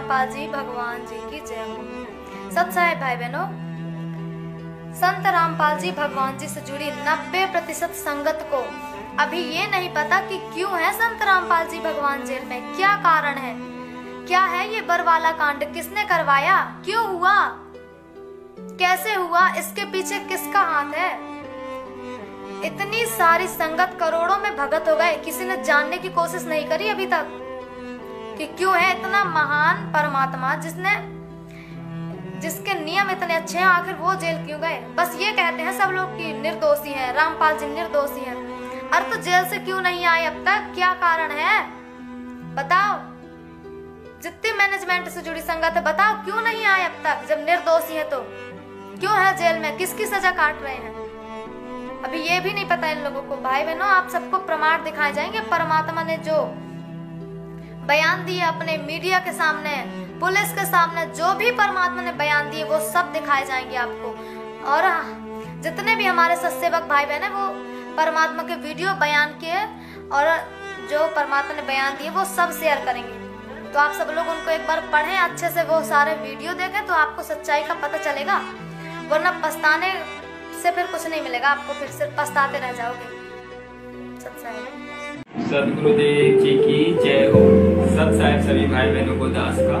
रामपाल जी भगवान जी की जय हो। सत साहेब भाई बहनों, संत रामपाल जी भगवान जी से जुड़ी 90% संगत को अभी ये नहीं पता कि क्यों है संत रामपाल जी भगवान जेल में, क्या कारण है, क्या है ये बरवाला कांड, किसने करवाया, क्यों हुआ, कैसे हुआ, इसके पीछे किसका हाथ है। इतनी सारी संगत करोड़ों में भगत हो गए, किसी ने जानने की कोशिश नहीं करी अभी तक कि क्यों है इतना महान परमात्मा जिसके नियम इतने अच्छे हैं, आखिर वो जेल क्यों गए। बस ये कहते हैं सब लोग कि निर्दोषी हैं, रामपाल जी निर्दोषी हैं। अरे तो जेल से क्यों नहीं आए अब तक, क्या कारण है बताओ। जितनी मैनेजमेंट से जुड़ी संगत है बताओ क्यों नहीं आए अब तक, जब निर्दोषी है तो क्यों है जेल में, किसकी सजा काट रहे हैं, अभी ये भी नहीं पता इन लोगों को। भाई बहनों, आप सबको प्रमाण दिखाए जाएंगे, परमात्मा ने जो बयान दिए अपने मीडिया के सामने, पुलिस के सामने, जो भी परमात्मा ने बयान दिए वो सब दिखाए जाएंगे आपको। और जितने भी हमारे सत्सेवक भाई बहन है वो परमात्मा के वीडियो बयान किए और जो परमात्मा ने बयान दिए वो सब शेयर करेंगे। तो आप सब लोग उनको एक बार पढ़ें अच्छे से, वो सारे वीडियो देखें तो आपको सच्चाई का पता चलेगा, वरना पछताने से फिर कुछ नहीं मिलेगा आपको, फिर सिर्फ पछताते रह जाओगे। सदगुरुदेव जी की जय हो। सत साहेब सभी भाई बहनों को दास का।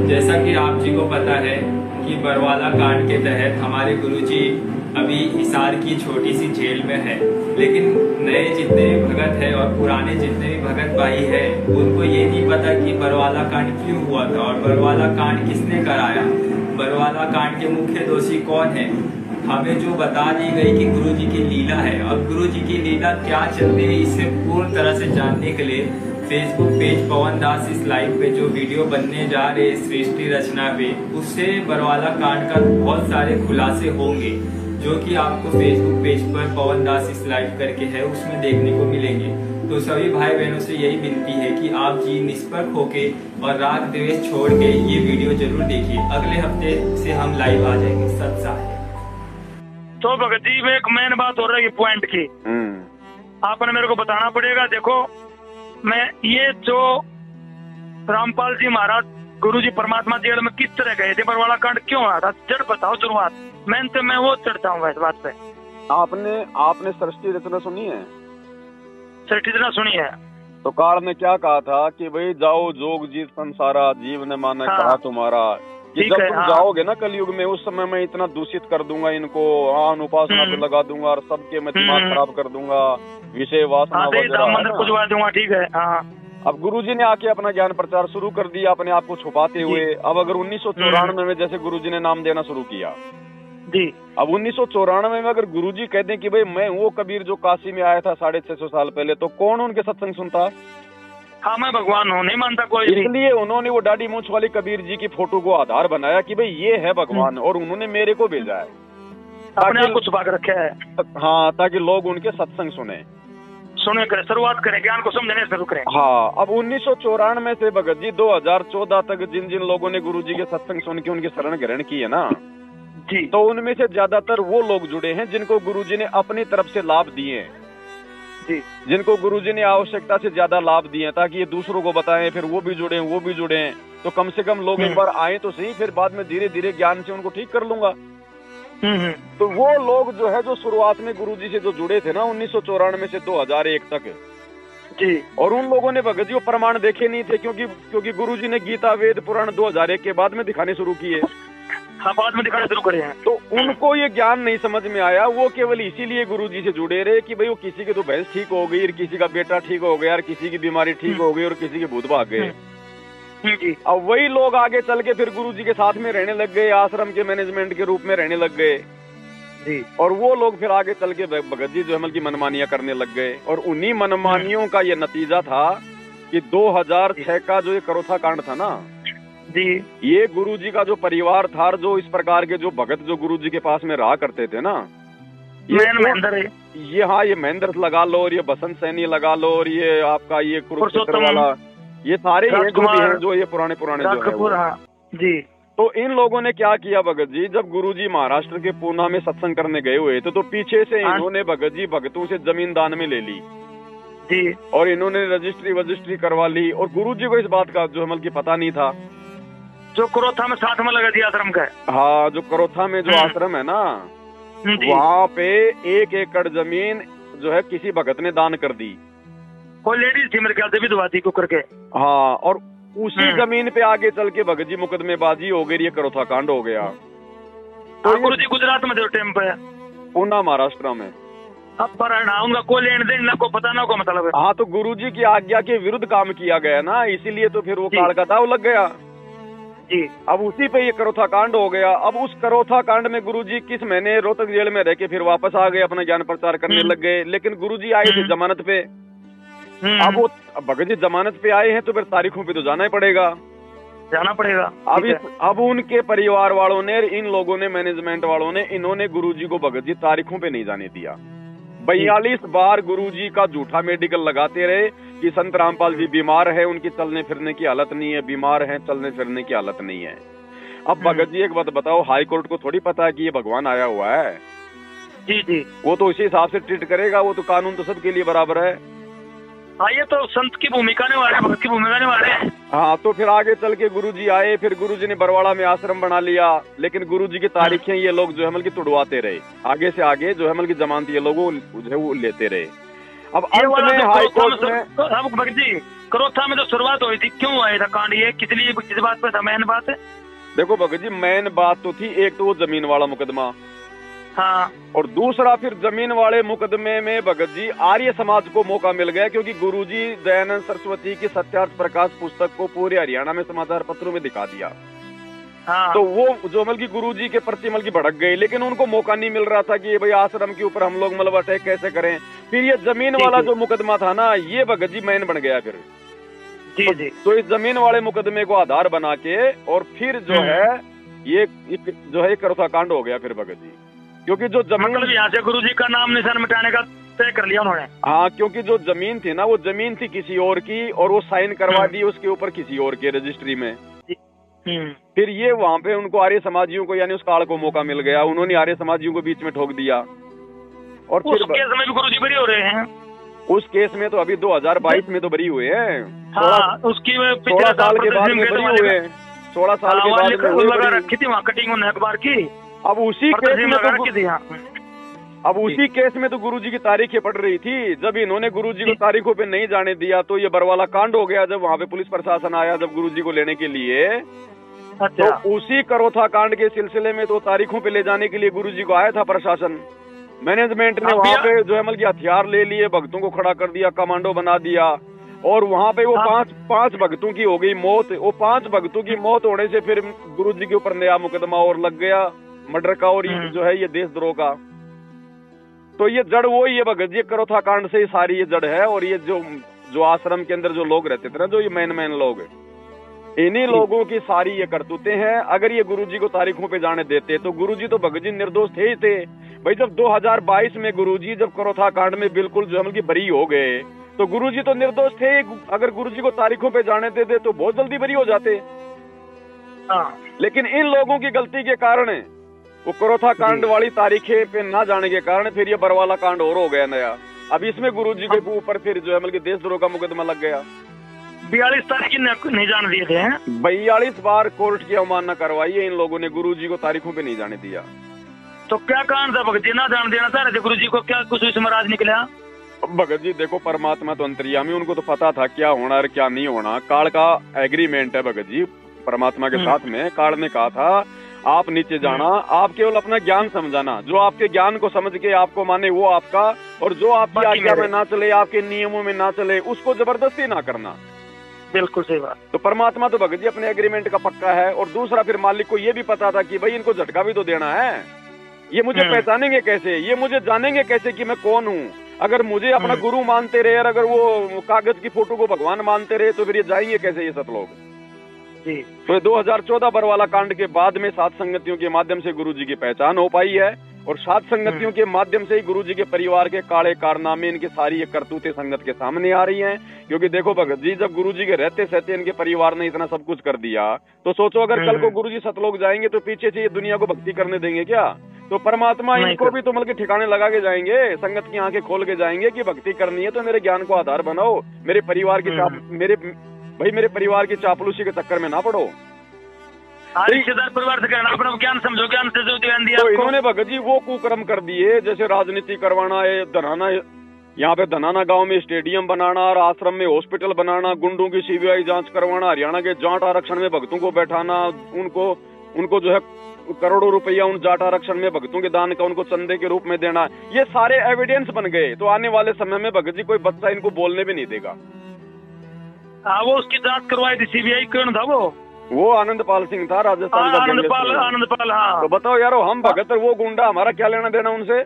जैसा कि आप जी को पता है कि बरवाला कांड के तहत हमारे गुरुजी अभी हिसार की छोटी सी जेल में है, लेकिन नए जितने भी भगत है और पुराने जितने भी भगत भाई है उनको ये नहीं पता कि बरवाला कांड क्यों हुआ था और बरवाला कांड किसने कराया, बरवाला कांड के मुख्य दोषी कौन है। हमें जो बता दी गई कि गुरुजी की लीला है, और गुरुजी की लीला क्या चल रही है इसे पूर्ण तरह से जानने के लिए फेसबुक पेज पवन दास इस लाइव पे जो वीडियो बनने जा रहे सृष्टि रचना पे, उससे बरवाला कांड का बहुत सारे खुलासे होंगे जो कि आपको फेसबुक पेज पर पवन दास इस लाइव करके है उसमें देखने को मिलेंगे। तो सभी भाई बहनों से यही विनती है कि आप जी निष्पक्ष होके और राग द्वेष छोड़ के ये वीडियो जरूर देखिए। अगले हफ्ते से हम लाइव आ जाएंगे। सत साहेब। तो भगत जी में एक मेन बात हो रही है पॉइंट की, आपने मेरे को बताना पड़ेगा। देखो मैं ये जो रामपाल जी महाराज गुरुजी परमात्मा जेल में किस तरह गए थे, बरवाला कांड क्यों आया था, जड़ बताओ शुरुआत। मैं वो चढ़ता हूँ इस बात पे। आपने सृष्टि रचना सुनी है? सृष्टि रचना सुनी है। तो काल ने क्या कहा था कि भाई जाओ जोग जीत संसारा, जीव ने माना कहा तुम्हारा, कि जब तुम जाओगे ना कलयुग में उस समय मैं इतना दूषित कर दूंगा इनको, उपासना पे लगा दूंगा और सबके मैं दिमाग खराब कर दूंगा, विषय वासना वगैरह। ठीक है। अब गुरुजी ने आके अपना ज्ञान प्रचार शुरू कर दिया अपने आप को छुपाते हुए। अब अगर 1994 में जैसे गुरुजी ने नाम देना शुरू किया जी, अब 1994 में अगर गुरुजी कहते हैं कि भाई मैं वो कबीर जो काशी में आया था 650 साल पहले, तो कौन उनके सत्संग सुनता? हाँ, मैं भगवान हूँ, नहीं मानता कोई। इसलिए उन्होंने वो दाढ़ी मूंछ वाले कबीर जी की फोटो को आधार बनाया कि भाई ये है भगवान, और उन्होंने मेरे को भेजा है अपने आप को छुपा के रखा है। हाँ, ताकि लोग उनके सत्संग सुने करें, शुरुआत करें, ज्ञान को समझने शुरू करें। हाँ, अब 1994 से भगत जी 2014 तक जिन जिन लोगों ने गुरुजी के सत्संग सुन के उनकी शरण ग्रहण की है ना जी, तो उनमें से ज्यादातर वो लोग जुड़े हैं जिनको गुरुजी ने अपनी तरफ से लाभ दिए हैं जी, जिनको गुरुजी ने आवश्यकता से ज्यादा लाभ दिए ताकि ये दूसरों को बताएं, फिर वो भी जुड़े, तो कम से कम लोग एक बार आए तो सही, फिर बाद में धीरे धीरे ज्ञान से उनको ठीक कर लूंगा। तो वो लोग जो है जो शुरुआत में गुरुजी से जो जुड़े थे ना 1994 से 2001 तक जी, और उन लोगों ने भगत जी वो प्रमाण देखे नहीं थे क्योंकि गुरुजी ने गीता वेद पुराण 2001 के बाद में दिखाने शुरू किए। हाँ, बाद में दिखाने शुरू करे हैं। तो उनको ये ज्ञान नहीं समझ में आया, वो केवल इसीलिए गुरुजी से जुड़े रहे कि भाई वो किसी के तो भैंस ठीक हो गई, किसी का बेटा ठीक हो गया, किसी की बीमारी ठीक हो गई और किसी के भूत भाग गए। अब वही लोग आगे चल के फिर गुरुजी के साथ में रहने लग गए, आश्रम के मैनेजमेंट के रूप में रहने लग गए जी, और वो लोग फिर आगे चल के भगत जी जो अमल की मनमानियां करने लग गए। और उन्हीं मनमानियों का ये नतीजा था कि 2006 का जो ये करोथा कांड था ना जी, ये गुरुजी का जो परिवार था, जो इस प्रकार के जो भगत जो गुरुजी के पास में रहा करते थे ना, ये महेंद्र लगा लो और ये बसंत सैनी लगा लो और ये आपका ये कुरुक्षेत्र वाला, ये सारे हैं जो ये पुराने जो है जी। तो इन लोगों ने क्या किया भगत जी, जब गुरुजी महाराष्ट्र के पूना में सत्संग करने गए हुए थे तो पीछे से इन्होंने भगत जी भगतों से जमीन दान में ले ली जी, और इन्होंने रजिस्ट्री करवा ली और गुरुजी को इस बात का जो अमल की पता नहीं था। जो करोथा में साथ में लगा दिया आश्रम का। हाँ, जो करोथा में जो आश्रम है ना, वहाँ पे 1 एकड़ जमीन जो है किसी भगत ने दान कर दी। कोई लेडीज थी मेरे ख्याल से विधवा थी कुकर के। हाँ, और उसी जमीन पे आगे चल के भगत जी मुकदमेबाजी हो गई, ये करोथा कांड हो गया। तो गुरु जी गुजरात में जो टाइम पे पूना महाराष्ट्र में। अब पर उनका कोई लेन देन ना, को पता ना को मतलब है। हाँ, तो गुरुजी की आज्ञा के विरुद्ध काम किया गया ना, इसीलिए तो फिर वो काल का दाव लग गया जी। अब उसी पे ये करोथा कांड हो गया। अब उस करोथा कांड में गुरुजी किस महीने रोहतक जेल में रह के फिर वापस आ गए, अपना ज्ञान प्रचार करने लग गए। लेकिन गुरुजी आए थे जमानत पे। अब वो भगत जी जमानत पे आए हैं तो फिर तारीखों पे तो जाना ही पड़ेगा, जाना पड़ेगा। अब उनके परिवार वालों ने, इन लोगों ने, मैनेजमेंट वालों ने, इन्होंने गुरुजी को भगत जी तारीखों पे नहीं जाने दिया। 42 बार गुरुजी का झूठा मेडिकल लगाते रहे कि संत रामपाल जी बीमार है, उनकी चलने फिरने की हालत नहीं है, बीमार है, चलने फिरने की हालत नहीं है। अब भगत जी एक बात बताओ, हाई कोर्ट को थोड़ी पता है कि ये भगवान आया हुआ है। जी जी, वो तो उसी हिसाब से ट्रीट करेगा, वो तो कानून तो सबके लिए बराबर है। ये तो संत की भूमिका निभा, भक्त की भूमिका निभा रहे हैं। हाँ, तो फिर आगे चल के गुरुजी आए, फिर गुरुजी ने बरवाड़ा में आश्रम बना लिया। लेकिन गुरुजी की तारीखें ये लोग जो है मतलब की तुड़वाते रहे, आगे से आगे जो है मतलब की जमानत ये लोग वो लेते रहे। अब अंत में हाई कोर्ट में भगत जी करोथा में जो शुरुआत हुई थी, क्यों आया था कांड, ये किस लिए, किस बात पे था, मेन बात है? देखो भगत जी, मेन बात तो थी एक तो वो जमीन वाला मुकदमा। हाँ, और दूसरा फिर जमीन वाले मुकदमे में भगत जी आर्य समाज को मौका मिल गया, क्योंकि गुरुजी दयानंद सरस्वती की सत्यार्थ प्रकाश पुस्तक को पूरे हरियाणा में समाचार पत्रों में दिखा दिया। हाँ। तो वो जो मतलब की गुरुजी के प्रति मतलब की भड़क गई, लेकिन उनको मौका नहीं मिल रहा था कि भाई आश्रम के ऊपर हम लोग मतलब अटैक कैसे करें। फिर ये जमीन वाला जो मुकदमा था ना, ये भगत जी मेन बन गया फिर। जी जी। तो इस जमीन वाले मुकदमे को आधार बना के और फिर जो है ये जो है करोथा कांड हो गया फिर भगत जी, क्योंकि जो जमीन मतलब यहाँ से गुरुजी का नाम निशान मिटाने का तय कर लिया उन्होंने। हाँ, क्योंकि जो जमीन थी ना, वो जमीन थी किसी और की, और वो साइन करवा दी उसके ऊपर किसी और के रजिस्ट्री में। फिर ये वहाँ पे उनको आर्य समाजियों को, यानी उस काल को मौका मिल गया, उन्होंने आर्य समाजियों को बीच में ठोक दिया। और उस केस में भी गुरुजी बरी हो रहे हैं। उस केस में तो अभी 2022 में तो बरी हुए हैं। हाँ, उसकी 16 साल के बाद में बरी हुए, 16 साल के बाद लगा रखी थी वहाँ कटिंग उन्होंने अखबार की। अब उसी केस में तो गुरुजी की तारीखें पड़ रही थी। जब इन्होंने गुरुजी को तारीखों पे नहीं जाने दिया तो ये बरवाला कांड हो गया। जब वहाँ पे पुलिस प्रशासन आया जब गुरुजी को लेने के लिए, तो उसी करोथा कांड के सिलसिले में तो तारीखों पे ले जाने के लिए गुरुजी को आया था प्रशासन। मैनेजमेंट ने वहाँ पे जो है मतलब हथियार ले लिए, भक्तों को खड़ा कर दिया, कमांडो बना दिया, और वहाँ पे वो पांच भक्तों की हो गई मौत। वो 5 भक्तों की मौत होने से फिर गुरुजी के ऊपर नया मुकदमा और लग गया, मर्डर का, और ये जो है ये देशद्रोह का। तो ये जड़ वो ही है भगत जी, करोथा कांड से ही सारी ये जड़ है। और ये जो आश्रम के अंदर जो लोग रहते थे ना, जो ये मेन लोग, इन्हीं लोगों की सारी ये करतूतें हैं। अगर ये गुरुजी को तारीखों पे जाने देते तो गुरुजी तो भगत जी निर्दोष थे ही थे भाई। जब 2022 में गुरुजी जब करोथा कांड में बिल्कुल जो है बरी हो गए, तो गुरुजी तो निर्दोष थे। अगर गुरुजी को तारीखों पे जाने देते तो बहुत जल्दी बरी हो जाते। लेकिन इन लोगों की गलती के कारण, वो करोथा कांड वाली तारीखें पे ना जाने के कारण, फिर ये बरवाला कांड और हो गया नया। अब इसमें गुरुजी के ऊपर फिर जो है मतलब देशद्रोह का मुकदमा लग गया। 42 तारीख नहीं जाने दिए थे। 42 बार कोर्ट की अवमानना करवाई है इन लोगों ने, गुरुजी को तारीखों पे नहीं जाने दिया। तो क्या कारण था भगत जी, ना जान देना चाह रहे थे गुरुजी को? क्या कुछ इसमें राज निकला? भगत जी देखो, परमात्मा तो अंतर्यामी, उनको तो पता था क्या होना और क्या नहीं होना। काल का एग्रीमेंट है भगत जी परमात्मा के साथ में। काल ने कहा था आप नीचे जाना, आप केवल अपना ज्ञान समझाना, जो आपके ज्ञान को समझ के आपको माने वो आपका, और जो आपकी आज्ञा में ना चले, आपके नियमों में ना चले, उसको जबरदस्ती ना करना। बिल्कुल सही बात। तो परमात्मा तो भगत जी अपने एग्रीमेंट का पक्का है। और दूसरा फिर मालिक को ये भी पता था कि भाई इनको झटका भी तो देना है। ये मुझे पहचानेंगे कैसे, ये मुझे जानेंगे कैसे कि मैं कौन हूँ? अगर मुझे अपना गुरु मानते रहे और अगर वो कागज की फोटो को भगवान मानते रहे, तो फिर ये जाएंगे कैसे ये सब लोग? तो 2014 बरवाला कांड के बाद में 7 संगतियों के माध्यम से गुरुजी की पहचान हो पाई है। और 7 संगतियों के माध्यम से ही गुरुजी के परिवार के काले कारनामे, इनकी सारी ये करतूतें संगत के सामने आ रही हैं। क्योंकि देखो भगत जी, जब गुरुजी के रहते सहते इनके परिवार ने इतना सब कुछ कर दिया, तो सोचो अगर कल को गुरुजी सतलोक जाएंगे तो पीछे से ये दुनिया को भक्ति करने देंगे क्या? तो परमात्मा इनको भी तो मतलब ठिकाने लगा के जाएंगे, संगत की आंखें खोल के जाएंगे कि भक्ति करनी है तो मेरे ज्ञान को आधार बनाओ, मेरे परिवार की मेरे परिवार की चापलूसी के चक्कर में ना पड़ो। रिश्तेदार परिवार से कहना, अपना ज्ञान समझो, ज्ञान से जो ध्यान दिया तो इन्होंने भगत जी वो कुकर्म कर दिए, जैसे राजनीति करवाना है, धनाना, यहाँ पे धनाना गांव में स्टेडियम बनाना और आश्रम में हॉस्पिटल बनाना, गुंडों की सीबीआई जांच करवाना, हरियाणा के जाट आरक्षण में भक्तों को बैठाना, उनको जो है करोड़ों रुपया उन जाट आरक्षण में भक्तों के दान का उनको चंदे के रूप में देना, ये सारे एविडेंस बन गए। तो आने वाले समय में भगत जी कोई बच्चा इनको बोलने भी नहीं देगा। हाँ, वो उसकी जांच करवाई थी सीबीआई, कौन था वो आनंदपाल सिंह था, राजस्थान का। आनंदपाल। हाँ, तो बताओ यारो, हम भगत वो गुंडा, हमारा क्या लेना देना उनसे?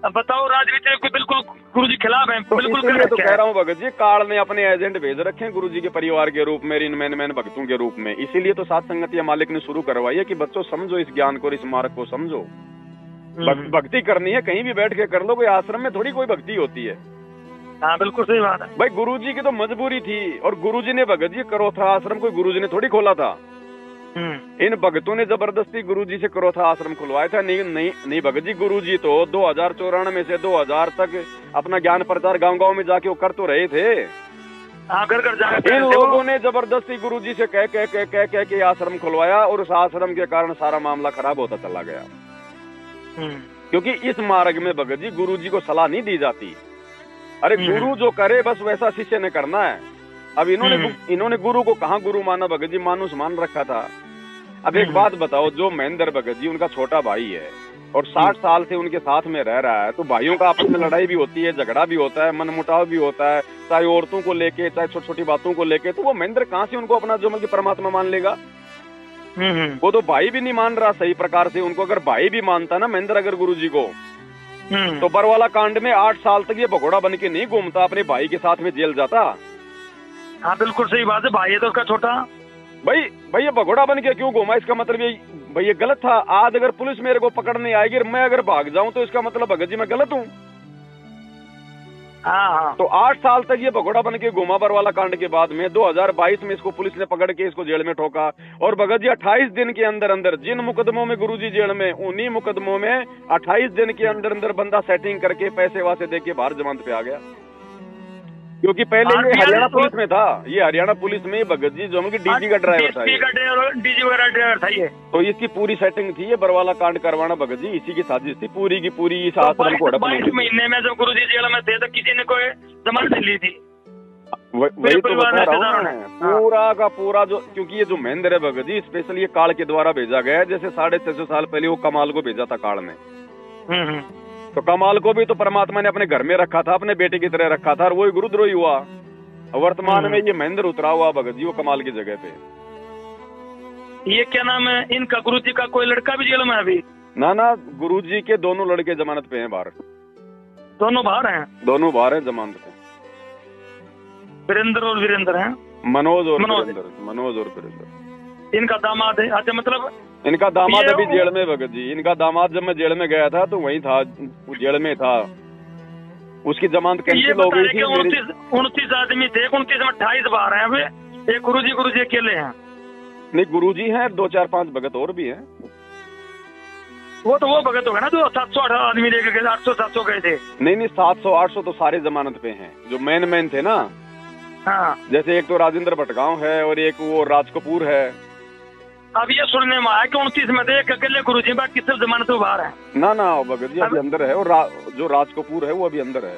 बताओ, राजनीति को बिल्कुल गुरुजी खिलाफ है, बिल्कुल। तो कह रहा हूँ भगत जी, काल ने अपने एजेंट भेज रखे हैं गुरुजी के परिवार के रूप में, इन मैन भक्तों के रूप में। इसीलिए तो सात संगतिया मालिक ने शुरू करवाई है कि बच्चों समझो इस ज्ञान को और इस मार्ग को समझो। भक्ति करनी है कहीं भी बैठ के कर लो, कोई आश्रम में थोड़ी कोई भक्ति होती है। हाँ, बिल्कुल सही बात है भाई, गुरुजी की तो मजबूरी थी, और गुरुजी ने भगत जी करोथा आश्रम कोई गुरुजी ने थोड़ी खोला था। इन भक्तों ने जबरदस्ती गुरुजी से करोथा आश्रम खुलवाया था। नहीं भगत जी, गुरुजी तो 2094 में से 2000 तक अपना ज्ञान प्रचार गांव-गांव में जाके वो कर तो रहे थे। इन लोगों ने जबरदस्ती गुरुजी से कह के आश्रम खुलवाया, और उस आश्रम के कारण सारा मामला खराब होता चला गया। क्योंकि इस मार्ग में भगत जी गुरुजी को सलाह नहीं दी जाती। अरे गुरु जो करे बस वैसा शिष्य ने करना है। अब इन्होंने गुरु को कहाँ गुरु माना भगत जी, मानुस मान रखा था। अब एक बात बताओ, जो महेंद्र भगत जी उनका छोटा भाई है और 60 साल से उनके साथ में रह रहा है, तो भाइयों का आपस में लड़ाई भी होती है, झगड़ा भी होता है, मनमुटाव भी होता है, चाहे औरतों को लेके, चाहे छोटी छोटी बातों को लेके। तो वो महेंद्र कहाँ से उनको अपना जो मतलब परमात्मा मान लेगा? वो तो भाई भी नहीं मान रहा सही प्रकार से उनको। अगर भाई भी मानता ना महेंद्र अगर गुरुजी को, तो बरवाला कांड में 8 साल तक ये भगोड़ा बन के नहीं घूमता, अपने भाई के साथ में जेल जाता। हाँ, बिल्कुल सही बात है, भाई है तो उसका छोटा। भाई ये भगोड़ा बन के क्यों घूमा? इसका मतलब ये भाई ये गलत था। आज अगर पुलिस मेरे को पकड़ने आएगी और मैं अगर भाग जाऊं तो इसका मतलब भगत जी मैं गलत हूँ। तो 8 साल तक ये भगोड़ा बन के घूमा बरवाला कांड के बाद में 2022 में इसको पुलिस ने पकड़ के इसको जेल में ठोका। और भगत जी 28 दिन के अंदर अंदर जिन मुकदमों में गुरुजी जेल में, उन्हीं मुकदमों में 28 दिन के अंदर अंदर बंदा सेटिंग करके पैसे वासे दे के बाहर जमानत पे आ गया। क्योंकि पहले ये हरियाणा पुलिस में था, ये हरियाणा पुलिस में भगत जी जो कि डीजी का ड्राइवर था, डीजी वगैरह ड्राइवर था ये। तो इसकी पूरी सेटिंग थी ये बरवाला कांड करवाना भगत जी, इसी की साजिश थी पूरी की पूरी। इस आश्रम को 22 महीने में जब गुरुजी जेल में थे तो किसी ने कोई जमानत ली थी? वही तो बता रहा हूँ मैं, पूरा का पूरा जो, क्योंकि ये जो महेंद्र है भगत जी स्पेशल ये काल के द्वारा भेजा गया है। जैसे 650 साल पहले वो कमाल को भेजा था काल ने, तो कमाल को भी तो परमात्मा ने अपने घर में रखा था, अपने बेटे की तरह रखा था, और वही गुरुद्रोही हुआ। वर्तमान में ये महेंद्र उतरा हुआ भगत जी वो कमाल की जगह पे। ये क्या नाम है इनका? गुरुजी का कोई लड़का भी जेल में अभी? ना, गुरुजी के दोनों लड़के जमानत पे हैं बाहर। दोनों बाहर हैं? दोनों बाहर हैं जमानत पे। वीरेंद्र और वीरेंद्र हैं? मनोज और वीरेंद्र। इनका दामाद है? अच्छा, मतलब इनका दामाद अभी जेल में भगत जी। इनका दामाद जब मैं जेल में गया था तो वही था, जेल में था, उसकी जमानत कैंसिल हो गई थी। 29 आदमी थे, 29 में 28 बाहर हैं अभी। एक गुरुजी अकेले हैं? नहीं, गुरुजी हैं, 2 4 5 भगत और भी हैं। वो भगत होगा ना जो 700 आदमी लेके गए, 800-700 गए थे? नहीं, 700-800 तो सारे जमानत पे हैं जो मेन थे ना। हाँ, जैसे एक तो राजेंद्र भटगांव है और एक वो राज कपूर है। अब ये सुनने में आया कि 29 में थे, एक अकेले गुरुजी, बाकी सिर्फ जमानत तो बाहर है। ना भगत जी अभी अंदर है, और जो राज कपूर है वो अभी अंदर है,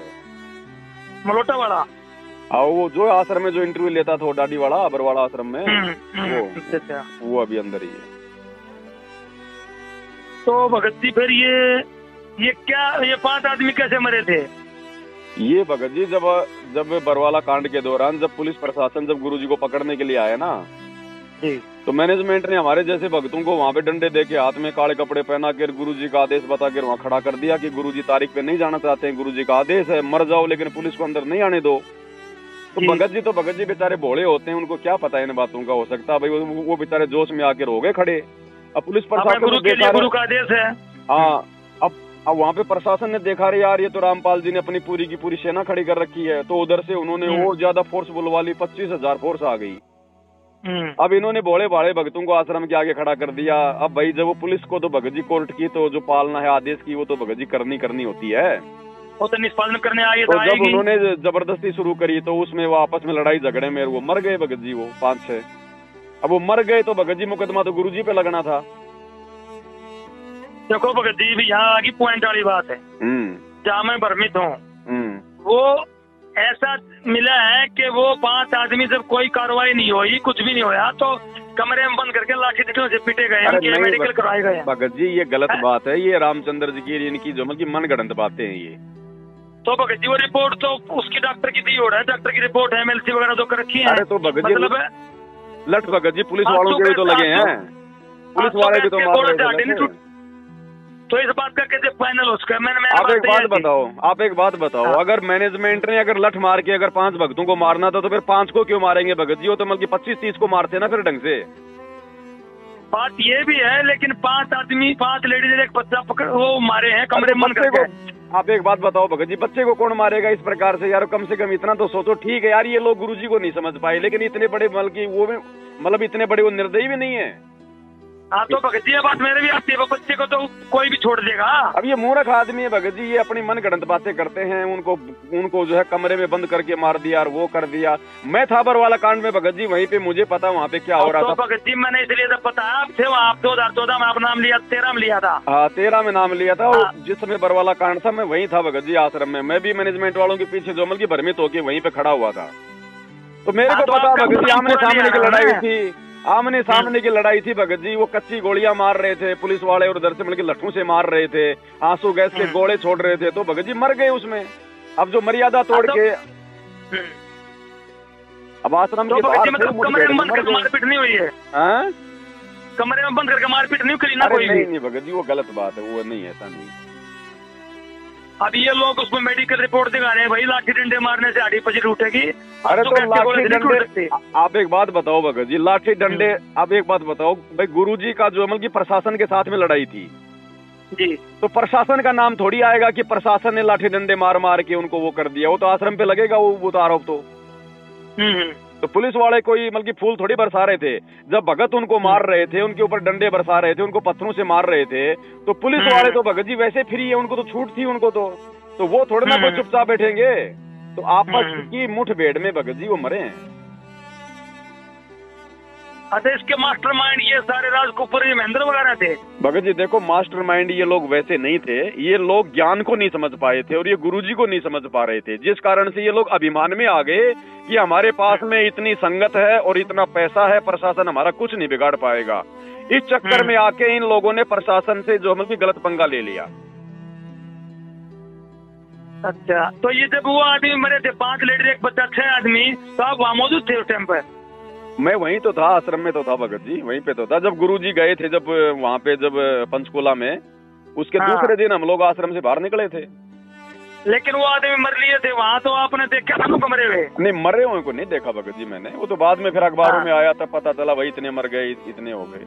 मलोटा वाला। वो जो आश्रम में जो इंटरव्यू लेता था, डाडी वाला बरवाड़ा आश्रम में, वो अभी अंदर ही है। तो भगत जी फिर ये क्या, ये 5 आदमी कैसे मरे थे? ये भगत जी जब बरवाला कांड के दौरान जब पुलिस प्रशासन जब गुरुजी को पकड़ने के लिए आया ना, तो मैनेजमेंट ने हमारे जैसे भक्तों को वहाँ पे डंडे देके हाथ में काले कपड़े पहना कर गुरुजी का आदेश बता कर वहाँ खड़ा कर दिया कि गुरुजी तारीख पे नहीं जाना चाहते हैं, गुरुजी का आदेश है, मर जाओ लेकिन पुलिस को अंदर नहीं आने दो। तो भगत जी बेचारे भोले होते हैं, उनको क्या पता इन बातों का। हो सकता है भाई वो बेचारे जोश में आकर हो गए खड़े। अब पुलिस प्रशासन गुरु का आदेश है। हाँ, अब वहाँ पे प्रशासन ने देखा रहे यार ये तो रामपाल जी ने अपनी पूरी की पूरी सेना खड़ी कर रखी है, तो उधर से उन्होंने और ज्यादा फोर्स बुलवा ली, 25,000 फोर्स आ गई। अब इन्होंने भोले भाले भक्तों को आश्रम के आगे खड़ा कर दिया। अब भाई जब वो पुलिस को तो भगत जी कोर्ट की तो जो पालना है आदेश की वो तो भगत जी करनी होती है, वो तो निष्पादन करने आए। तो जब उन्होंने जबरदस्ती शुरू करी तो उसमें वो आपस में लड़ाई झगड़े में वो मर गए भगत जी, वो 5-6। अब वो मर गए तो भगत जी मुकदमा तो गुरुजी पे लगना था। देखो भगत जी भी यहाँ आगे पॉइंट वाली बात है, जहाँ मैं भ्रमित हूँ वो ऐसा मिला है कि वो 5 आदमी जब कोई कार्रवाई नहीं हुई, कुछ भी नहीं होया, तो कमरे में बंद करके लाठी से पिटे गए, उनके मेडिकल करवाए गए। भगत जी ये गलत बात है, ये रामचंद्र जी की इनकी जो मतलब मनगढ़ंत बातें हैं ये। तो भगत जी वो रिपोर्ट तो उसकी डॉक्टर की दी हो रहा है, डॉक्टर की रिपोर्ट है, MLC वगैरह तो कर रखी है। अरे तो भगत जी मतलब लट भगत जी पुलिस वालों के भी तो लगे हैं, पुलिस वाले भी तो मार रहे हैं। तो इस बात का कैसे फाइनल हो सका? आप एक बात बताओ, अगर मैनेजमेंट ने अगर लठ मार के अगर 5 भक्तों को मारना था तो फिर 5 को क्यों मारेंगे भगत जी? वो तो मतलब 25-30 को मारते ना फिर ढंग से। बात ये भी है, लेकिन 5 आदमी 5 लेडीज एक बच्चा पकड़ वो मारे हैं कमरे में बंद करके। आप एक बात बताओ भगत जी, बच्चे को कौन मारेगा इस प्रकार से यार? कम से कम इतना तो सोचो। ठीक है यार ये लोग गुरुजी को नहीं समझ पाए, लेकिन इतने बड़े मतलब इतने बड़े वो निर्दयी भी नहीं है। हाँ तो भगत जी ये बात मेरे भी आती है, बच्चे को तो कोई भी छोड़ देगा। अब ये मूर्ख आदमी है भगत जी, ये अपनी मनगढ़ंत बातें करते हैं। उनको जो है कमरे में बंद करके मार दिया और वो कर दिया। मैं था बरवाला कांड में भगत जी, वहीं पे मुझे पता वहाँ पे क्या हो रहा था। भगत जी मैंने इसलिए तो पता आप थे वहाँ, 2014 में आप नाम लिया, 13 में लिया था। हाँ 13 में नाम लिया था। जिस समय बरवाला कांड था मैं वहीं था भगत जी आश्रम में। मैं भी मैनेजमेंट वालों के पीछे जो मतलब भ्रमित होकर वहीं पे खड़ा हुआ था। तो मेरे को पता भगत जी आमने सामने की लड़ाई थी, आमने सामने की लड़ाई थी भगत जी। वो कच्ची गोलियां मार रहे थे पुलिस वाले और उधर से मतलब लट्ठों से मार रहे थे, आंसू गैस के गोले छोड़ रहे थे। तो भगत जी मर गए उसमें। अब जो मर्यादा तोड़ के अब आश्रम के बाहर कमरे में बंद करके मारपीट नहीं हुई है? कमरे में बंद करके मारपीट नहीं करी ना कोई? नहीं भगत जी वो गलत बात है, वो नहीं, ऐसा नहीं। अब ये लोग उसमें मेडिकल रिपोर्ट दिखा रहे हैं भाई, लाठी डंडे मारने से हड्डी पसली टूटेगी। अरे तो लाठी डंडे, आप एक बात बताओ भगत जी, लाठी डंडे, आप एक बात बताओ भाई, गुरुजी का जो मतलब की प्रशासन के साथ में लड़ाई थी जी, तो प्रशासन का नाम थोड़ी आएगा कि प्रशासन ने लाठी डंडे मार मार के उनको वो कर दिया। वो तो आश्रम पे लगेगा वो तो आरोप। तो पुलिस वाले कोई मतलब फूल थोड़ी बरसा रहे थे। जब भगत उनको मार रहे थे, उनके ऊपर डंडे बरसा रहे थे, उनको पत्थरों से मार रहे थे, तो पुलिस वाले तो भगत जी वैसे फ्री है, उनको तो छूट थी उनको तो वो थोड़े ना कोई चुपचाप बैठेंगे। तो आपस की मुठभेड़ में भगत जी वो मरे हैं। अच्छा इसके मास्टरमाइंड ये सारे राजकुपर ये महेंद्र वगैरह थे? भगत जी देखो मास्टरमाइंड ये लोग वैसे नहीं थे, ये लोग ज्ञान को नहीं समझ पाए थे और ये गुरुजी को नहीं समझ पा रहे थे, जिस कारण से ये लोग अभिमान में आ गए कि हमारे पास में इतनी संगत है और इतना पैसा है, प्रशासन हमारा कुछ नहीं बिगाड़ पाएगा। इस चक्कर में आके इन लोगों ने प्रशासन से जो मतलब गलत पंगा ले लिया। अच्छा तो ये जब वो आदमी मरे थे 5 लेडीज एक बच्चा 6 आदमी, तो आप वहाँ मौजूद थे उस टाइम पर? मैं वहीं तो था, आश्रम में तो था भगत जी, वहीं पे तो था जब गुरुजी गए थे, जब वहाँ पे जब पंचकूला में, उसके दूसरे दिन हम लोग आश्रम से बाहर निकले थे। लेकिन वो आदमी मर लिए थे वहाँ, तो आपने देखा था उनको मरे हुए? नहीं मरे हुए को नहीं देखा भगत जी मैंने, वो तो बाद में फिर अखबारों में आया तब पता चला भाई इतने मर गए, इतने हो गए।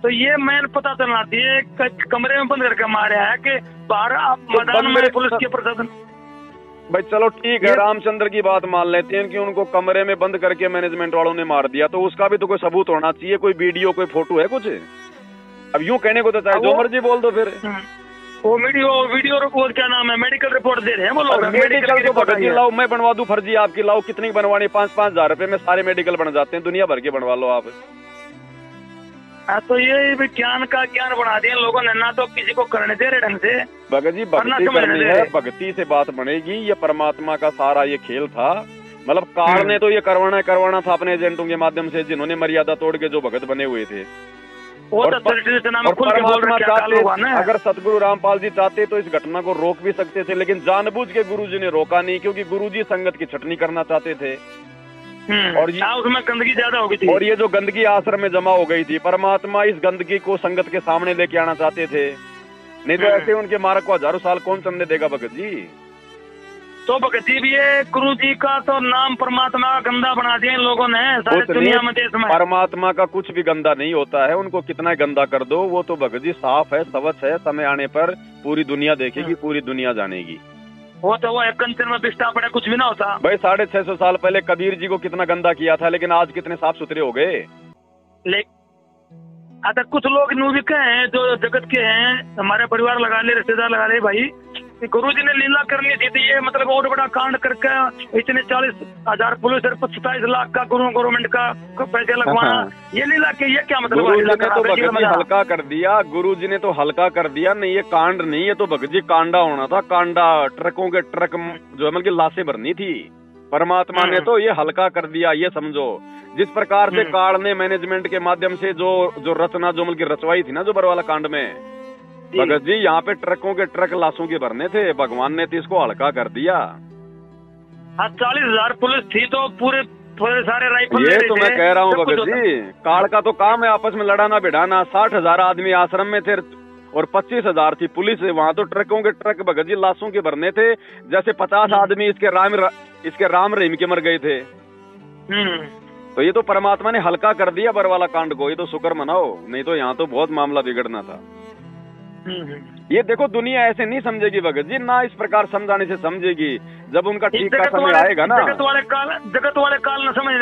तो ये मैंने पता चलना चाहिए कमरे में बंद करके मारे है कि बाहर मैदान में पुलिस के प्रशासन? भाई चलो ठीक है, रामचंद्र की बात मान लेते हैं कि उनको कमरे में बंद करके मैनेजमेंट वालों ने मार दिया, तो उसका भी तो कोई सबूत होना चाहिए, कोई वीडियो कोई फोटो है कुछ? अब यूं कहने को तो चाहे जो मर्जी बोल दो फिर। वो वीडियो रिपोर्ट क्या नाम है, मेडिकल रिपोर्ट दे रहे हैं वो लोग। मेडिकल तो भगत जी लाओ, मैं बनवा दूं फर्जी आपकी, लाओ कितनी बनवानी, 5-5 हजार रुपए में सारे मेडिकल बन जाते हैं, दुनिया भर के बनवा लो आप। तो ये विज्ञान का ज्ञान बना दिया लोगों ने, ना तो किसी को करने दे रहे ढंग से। भगत जी भक्ति करनी है, भक्ति से बात बनेगी। ये परमात्मा का सारा ये खेल था, मतलब कार ने तो ये करवाना था अपने एजेंटों के माध्यम से, जिन्होंने मर्यादा तोड़ के जो भगत बने हुए थे। और परमात्मा चाहते, अगर सतगुरु रामपाल जी चाहते तो इस घटना को रोक भी सकते थे, लेकिन जानबूझ के गुरुजी ने रोका नहीं, क्योंकि गुरुजी संगत की छटनी करना चाहते थे। और उसमें गंदगी ज्यादा हो गई थी, और ये जो गंदगी आश्रम में जमा हो गई थी, परमात्मा इस गंदगी को संगत के सामने लेके आना चाहते थे। नहीं तो ऐसे उनके मार्ग को हजारों साल कौन चलने देगा भगत जी? तो भगत जी भी ये गुरु जी का तो नाम परमात्मा का गंदा बना दिया इन लोगों ने सारी दुनिया में, देश में। परमात्मा का कुछ भी गंदा नहीं होता है, उनको कितना गंदा कर दो वो तो भगत जी साफ है, स्वच्छ है। समय आने पर पूरी दुनिया देखेगी, पूरी दुनिया जानेगी। वो तो वो एक कंचन में बिस्टा पड़े कुछ भी ना होता भाई। 650 साल पहले कबीर जी को कितना गंदा किया था, लेकिन आज कितने साफ सुथरे हो गए। अच्छा कुछ लोग न्यूज के हैं जो जगत के हैं, हमारे परिवार लगा ले, रिश्तेदार लगा ले भाई, गुरुजी ने लीला करनी थी, ये मतलब बहुत बड़ा कांड करके इतने 40,000 पुलिस और 27 लाख का गवर्नमेंट का पैसे लगवाना, ये लीला के ये क्या मतलब? गुरुजी ने तो भगत जी हल्का कर दिया, गुरुजी ने तो हल्का कर दिया। नहीं ये कांड नहीं, ये तो भगत जी कांडा होना था, कांडा। ट्रकों के ट्रक जो है मतलब लाशें भरनी थी। परमात्मा ने तो ये हल्का कर दिया, ये समझो। जिस प्रकार से काल ने मैनेजमेंट के माध्यम से जो रचना जो मतलब रचवाई थी ना जो बरवाला कांड में, भगत जी यहाँ पे ट्रकों के ट्रक लाशों के भरने थे, भगवान ने तो इसको हल्का कर दिया। 40,000 पुलिस थी तो पूरे सारे राइफल, ये तो मैं कह रहा हूँ भगत जी, काल का तो काम है आपस में लड़ाना भिड़ाना। 60,000 आदमी आश्रम में थे और 25,000 थी पुलिस। वहाँ तो ट्रकों के ट्रक भगत जी लाशों के भरने थे, जैसे 50 आदमी इसके राम रहीम के मर गए थे। तो ये तो परमात्मा ने हल्का कर दिया बरवाला कांड को, ये तो शुक्र मनाओ, नहीं तो यहाँ तो बहुत मामला बिगड़ना था। ये देखो दुनिया ऐसे नहीं समझेगी भगत जी, ना इस प्रकार समझाने से समझेगी। जब उनका ठीक का समय आएगा ना, जगत वाले काल न समझ नहीं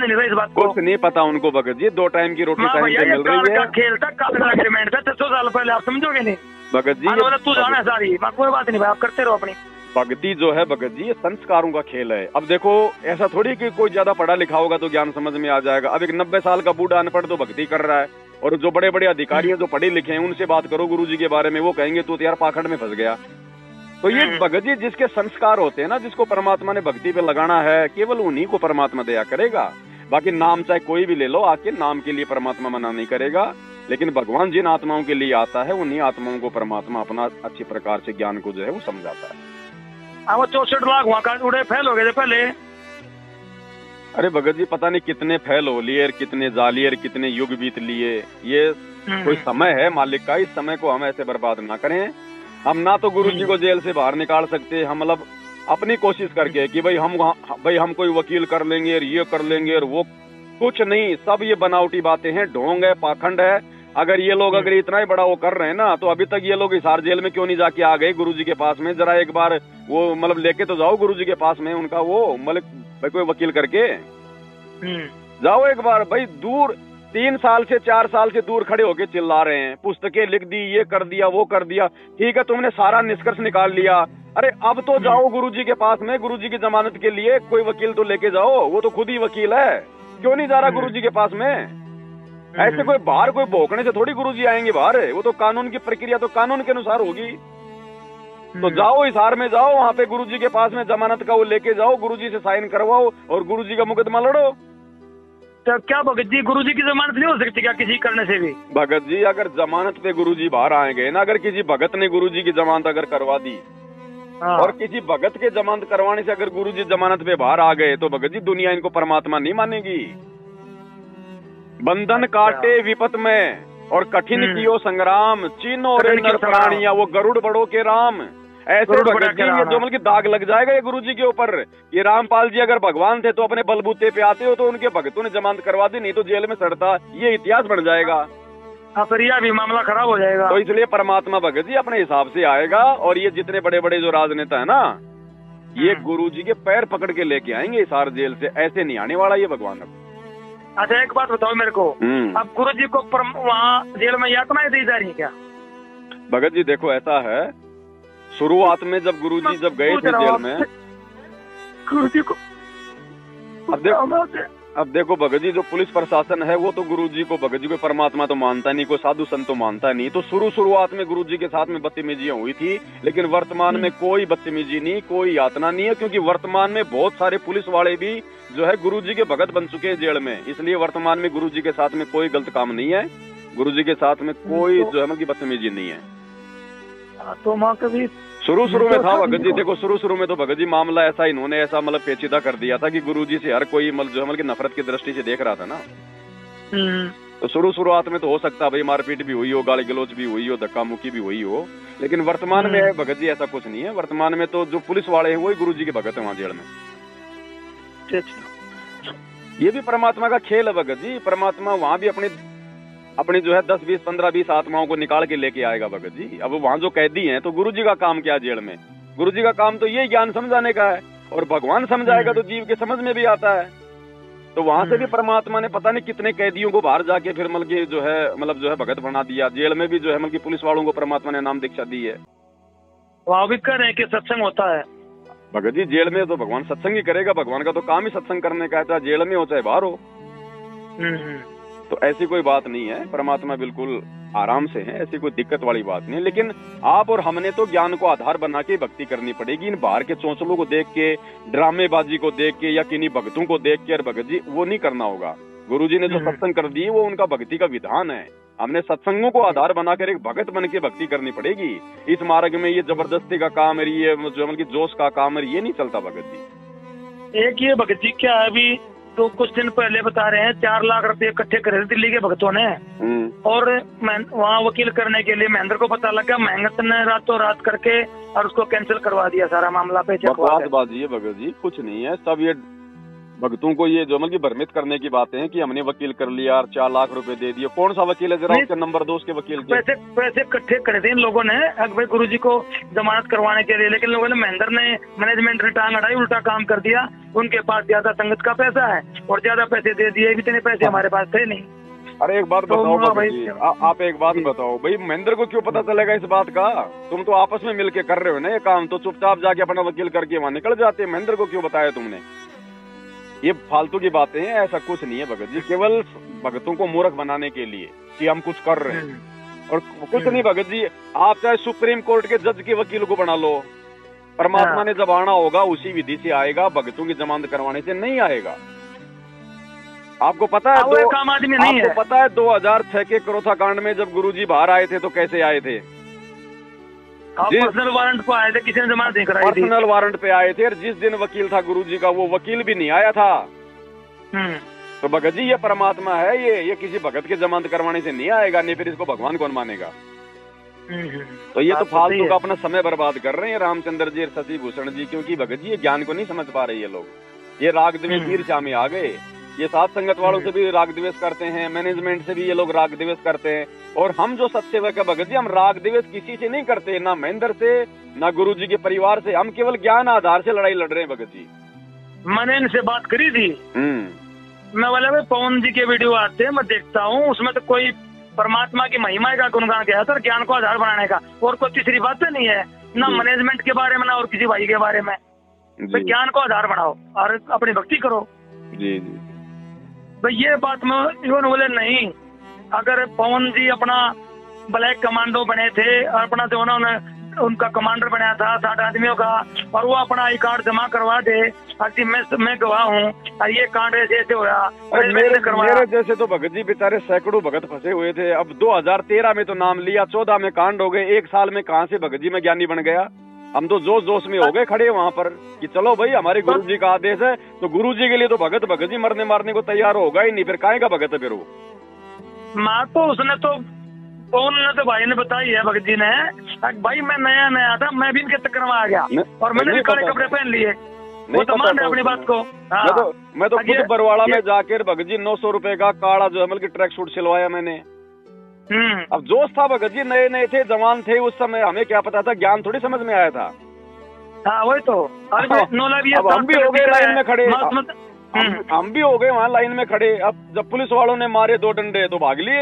रहे इस बात को, कुछ नहीं पता उनको भगत जी। 2 टाइम की रोटी टाइम पे मिल रही है। खेल था, काल का एग्रीमेंट था 600 साल पहले, आप समझोगे नहीं भगत जी? तू जाना है सारी, कोई बात नहीं भाई, आप करते रहो अपनी भक्ति जो है भगत जी, ये संस्कारों का खेल है। अब देखो ऐसा थोड़ी कि कोई ज्यादा पढ़ा लिखा होगा तो ज्ञान समझ में आ जाएगा। अब एक 90 साल का बूढ़ा अनपढ़ तो भक्ति कर रहा है, और जो बड़े बड़े अधिकारी हैं जो पढ़े लिखे हैं उनसे बात करो गुरुजी के बारे में, वो कहेंगे तू तो यार पाखंड में फंस गया। तो ये भगत जी जिसके संस्कार होते हैं ना, जिसको परमात्मा ने भक्ति पे लगाना है, केवल उन्हीं को परमात्मा दया करेगा। बाकी नाम चाहे कोई भी ले लो, आके नाम के लिए परमात्मा मना नहीं करेगा। लेकिन भगवान जिन आत्माओं के लिए आता है, उन्हीं आत्माओं को परमात्मा अपना अच्छी प्रकार से ज्ञान को जो है वो समझाता है। वो 64 लाख वहाँ का उड़े फैल हो गए थे पहले। अरे भगत जी पता नहीं कितने फैल हो लिए, कितने जालिए, कितने युग बीत लिए। ये कोई समय है मालिक का, इस समय को हम ऐसे बर्बाद ना करें। हम ना तो गुरु जी को जेल से बाहर निकाल सकते, हम मतलब अपनी कोशिश करके कि भाई हम कोई वकील कर लेंगे और ये कर लेंगे और वो, कुछ नहीं। सब ये बनावटी बातें हैं, ढोंग है, पाखंड है। अगर ये लोग अगर इतना ही बड़ा वो कर रहे हैं ना, तो अभी तक ये लोग हिसार जेल में क्यों नहीं जाके आ गए गुरुजी के पास में? जरा एक बार वो मतलब लेके तो जाओ गुरुजी के पास में उनका वो मतलब भाई कोई वकील करके जाओ एक बार। भाई दूर 3 साल से 4 साल से दूर खड़े होके चिल्ला रहे हैं, पुस्तकें लिख दी, ये कर दिया वो कर दिया। ठीक है तुमने सारा निष्कर्ष निकाल लिया, अरे अब तो जाओ गुरुजी के पास में, गुरुजी की जमानत के लिए कोई वकील तो लेके जाओ। वो तो खुद ही वकील है, क्यों नहीं जा रहा गुरुजी के पास में? ऐसे कोई बाहर कोई भोंकने से थोड़ी गुरुजी आएंगे बाहर, वो तो कानून की प्रक्रिया तो कानून के अनुसार होगी। तो जाओ हिसार में जाओ, वहाँ पे गुरुजी के पास में जमानत का वो लेके जाओ, गुरुजी से साइन करवाओ और गुरुजी का मुकदमा लड़ो। तो क्या भगत जी गुरुजी की जमानत नहीं हो सकती क्या किसी करने से भी? भगत जी अगर जमानत पे गुरुजी बाहर आएंगे ना, अगर किसी भगत ने गुरुजी की जमानत अगर करवा दी और किसी भगत के जमानत करवाने से अगर गुरुजी जमानत पे बाहर आ गए, तो भगत जी दुनिया इनको परमात्मा नहीं मानेगी। बंधन काटे विपत में और कठिन कियो संग्राम, चिन्ह और नर प्राणिया वो गरुड़ बड़ो के राम। ऐसे भगत जी ये जो मतलब दाग लग जाएगा ये गुरुजी के ऊपर। ये रामपाल जी अगर भगवान थे तो अपने बलबूते पे आते हो तो उनके भक्तों ने जमानत करवा दी, नहीं तो जेल में सड़ता, ये इतिहास बन जाएगा। फिर यह भी मामला खराब हो जाएगा। तो इसलिए परमात्मा भगत जी अपने हिसाब से आएगा। और ये जितने बड़े बड़े जो राजनेता है ना, ये गुरुजी के पैर पकड़ के लेके आएंगे इस हार जेल से, ऐसे नहीं आने वाला ये भगवान। अच्छा एक बात बताओ मेरे को, अब गुरुजी को वहाँ जेल में यातनाएं दी जा रही है क्या? भगत जी देखो ऐसा है, शुरुआत में जब गुरुजी जब गए थे जेल में, गुरुजी को अब देखो भगत जी जो पुलिस प्रशासन है वो तो गुरुजी को भगत जी को परमात्मा तो मानता नहीं, कोई साधु संत तो मानता नहीं। तो शुरुआत में गुरुजी के साथ में बदतमीजियां हुई थी, लेकिन वर्तमान में कोई बदतमीजी नहीं, कोई यातना नहीं है, क्योंकि वर्तमान में बहुत सारे पुलिस वाले भी जो है गुरुजी के भगत बन चुके हैं जेल में। इसलिए वर्तमान में गुरुजी के साथ में कोई गलत काम नहीं है, गुरुजी के साथ में कोई जो है मतलब बदतमीजी नहीं है। तो माँ कभी शुरू में था भगत जी, देखो शुरू में तो भगत जी मामला ऐसा इन्होंने ऐसा मतलब पेचीदा कर दिया था कि गुरुजी से हर कोई मतलब जो है मतलब नफरत की दृष्टि से देख रहा था ना। तो शुरुआत में तो हो सकता है भाई मारपीट भी हुई हो, गाली गलौज भी हुई हो, धक्का मुक्की भी हुई हो, लेकिन वर्तमान में भगत जी ऐसा कुछ नहीं है। वर्तमान में तो जो पुलिस वाले हैं वही गुरुजी के भगत है वहाँ जेल में। ये भी परमात्मा का खेल है भगत जी। परमात्मा वहाँ भी अपनी जो है 10, 20, 15, 20 आत्माओं को निकाल के लेके आएगा भगत जी। अब वहाँ जो कैदी हैं तो गुरुजी का काम क्या जेल में? गुरुजी का काम तो ये ज्ञान समझाने का है, और भगवान समझाएगा तो जीव के समझ में भी आता है। तो वहाँ से भी परमात्मा ने पता नहीं कितने कैदियों को बाहर जाके फिर मतलब जो है भगत बना दिया। जेल में भी जो है मतलब पुलिस वालों को परमात्मा ने नाम दीक्षा दी है। वहाँ भी कह रहे हैं कि सत्संग होता है। भगत जी जेल में तो भगवान सत्संग ही करेगा, भगवान का तो काम ही सत्संग करने का है, चाहे जेल में हो चाहे बाहर हो। तो ऐसी कोई बात नहीं है, परमात्मा बिल्कुल आराम से है, ऐसी कोई दिक्कत वाली बात नहीं है। लेकिन आप और हमने तो ज्ञान को आधार बना के भक्ति करनी पड़ेगी। इन बाहर के चौंचलों को देख के, ड्रामेबाजी को देख के या किन्हीं भक्तों को देख के, भगत जी वो नहीं करना होगा। गुरुजी ने जो सत्संग कर दी वो उनका भक्ति का विधान है। हमने सत्संगों को आधार बनाकर एक भगत बन के भक्ति करनी पड़ेगी। इस मार्ग में ये जबरदस्ती का काम है, ये जो मतलब जोश का काम है, ये नहीं चलता भगत जी। एक ये भगत जी क्या है, अभी तो कुछ दिन पहले बता रहे हैं 4 लाख रुपए इकट्ठे करे दिल्ली के भक्तों ने, और वहाँ वकील करने के लिए महेंद्र को पता लगा, महेंद्र ने रातों रात करके और उसको कैंसिल करवा दिया सारा मामला। बकवासबाजी है भगत जी, कुछ नहीं है। सब ये भक्तों को ये जो मतलब भ्रमित करने की बातें हैं कि हमने वकील कर लिया और 4 लाख रुपए दे दिए। कौन सा वकील है, जरा उसका नंबर दो उसके वकील के। पैसे इकट्ठे कर दिए इन लोगों ने भाई गुरुजी को जमानत करवाने के लिए, लेकिन लोगों ने, महेंद्र ने, मैनेजमेंट ने टांग अड़ाई, उल्टा काम कर दिया। उनके पास ज्यादा संगत का पैसा है और ज्यादा पैसे दे दिए, इतने पैसे हमारे पास थे नहीं। अरे एक बात बताओ भाई, आप एक बात बताओ भाई, महेंद्र को क्यों पता चलेगा इस बात का? तुम तो आपस में मिलके कर रहे हो ना ये काम, तो चुपचाप जाके अपना वकील करके वहाँ निकल जाते। महेंद्र को क्यों बताया तुमने? ये फालतू की बातें हैं, ऐसा कुछ नहीं है भगत जी, केवल भगतों को मूर्ख बनाने के लिए कि हम कुछ कर रहे हैं और कुछ नहीं। भगत जी आप चाहे सुप्रीम कोर्ट के जज के वकील को बना लो, परमात्मा ने जब आना होगा उसी विधि से आएगा, भगतों की जमानत करवाने से नहीं आएगा। आपको पता है आपको पता है 2006 के करोथा कांड में जब गुरुजी बाहर आए थे तो कैसे आए थे? पर्सनल वारंट पे आए थे, किसी ने जमानत नहीं कराई थी। पर्सनल वारंट पे आए थे और जिस दिन वकील था गुरुजी का वो वकील भी नहीं आया था। तो भगत जी ये परमात्मा है, ये किसी भगत के जमानत करवाने से नहीं आएगा, नहीं फिर इसको भगवान कौन मानेगा? तो ये तो फालतू का अपना समय बर्बाद कर रहे हैं रामचंद्र जी और शशि भूषण जी, क्योंकि भगत जी ये ज्ञान को नहीं समझ पा रहे ये लोग। ये राग द्वेष ईर्ष्या में आ गए। ये साथ संगत वालों से भी राग द्वेष करते हैं, मैनेजमेंट से भी ये लोग राग द्वेष करते हैं। और हम जो सत्सेवक है भगत जी, हम राग द्वेष किसी से नहीं करते, ना महेंद्र से ना गुरुजी के परिवार से, हम केवल ज्ञान आधार से लड़ाई लड़ रहे हैं भगत जी। मैंने इनसे बात करी थी, मैं बोला भाई पवन जी के वीडियो आते हैं मैं देखता हूँ, उसमें तो कोई परमात्मा की महिमा का गुणगान किया था, ज्ञान को आधार बनाने का, और कोई तीसरी बात तो नहीं है, ना मैनेजमेंट के बारे में ना और किसी भाई के बारे में। तो ज्ञान को आधार बनाओ और अपनी भक्ति करो। जी जी भाई ये बात में इवन बोले नहीं, अगर पवन जी अपना ब्लैक कमांडो बने थे और अपना जो उन्होंने उनका कमांडर बनाया था 60 आदमियों का, और वो अपना आई कार्ड जमा करवा दे, मैं गवाह हूँ और ये कांड ऐसे ऐसे हुआ, मेरे जैसे तो भगत जी बेचारे सैकड़ों भगत फंसे हुए थे। अब 2013 में तो नाम लिया, 14 में कांड हो गए, 1 साल में कहाँ से भगत जी में ज्ञानी बन गया? हम तो जोश जोश में हो गए खड़े वहाँ पर कि चलो भाई हमारे गुरु जी का आदेश है, तो गुरु जी के लिए तो भगत जी मरने मारने को तैयार होगा ही नहीं, फिर काहे का भगत है फिर वो? माँ तो उसने तो कौन ने तो भाई ने बताई है भगत जी ने, भाई मैं नया था, मैं भी इनके चक्कर में आ गया और मैंने भी काले कपड़े पहन लिए, वो तो मान रहे अपनी बात को। मैं तो खुद बरवाड़ा में जाकर भगत जी 900 रुपए का काला जो है ट्रैक सूट सिलवाया मैंने। अब जोश था भगत जी, नए नए थे, जवान थे उस समय, हमें क्या पता था, ज्ञान थोड़ी समझ में आया था। हाँ वही तो। अब हम भी हो गए लाइन में खड़े, हम भी हो गए वहाँ लाइन में खड़े। अब जब पुलिस वालों ने मारे 2 डंडे तो भाग लिए।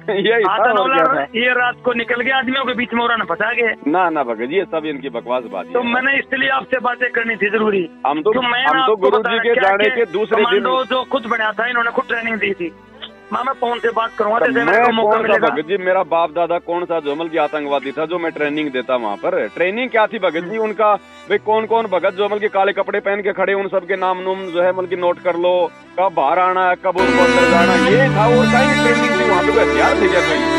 ये रात को निकल गया, आदमियों के बीच में और फंसा गए। ना भगत जी ये सब इनकी बकवास बात तो मैंने इसलिए आपसे बातें करनी थी जरूरी। हम तो गुरु जी के जाने के दूसरे दिन जो खुद बनाया था, इन्होंने खुद ट्रेनिंग दी थी। मैं कौन से बात करूँगा? भगत जी मेरा बाप दादा कौन सा जोमल की आतंकवादी था जो मैं ट्रेनिंग देता वहाँ पर? ट्रेनिंग क्या थी भगत जी उनका? भाई कौन कौन भगत जोमल के काले कपड़े पहन के खड़े, उन सबके नाम नूम जो है मतलब नोट कर लो, कब बाहर आना है, कब उनको अंदर जाना, ये था। और कहीं ट्रेनिंग थी वहाँ पे? कोई हथियार थे क्या कोई?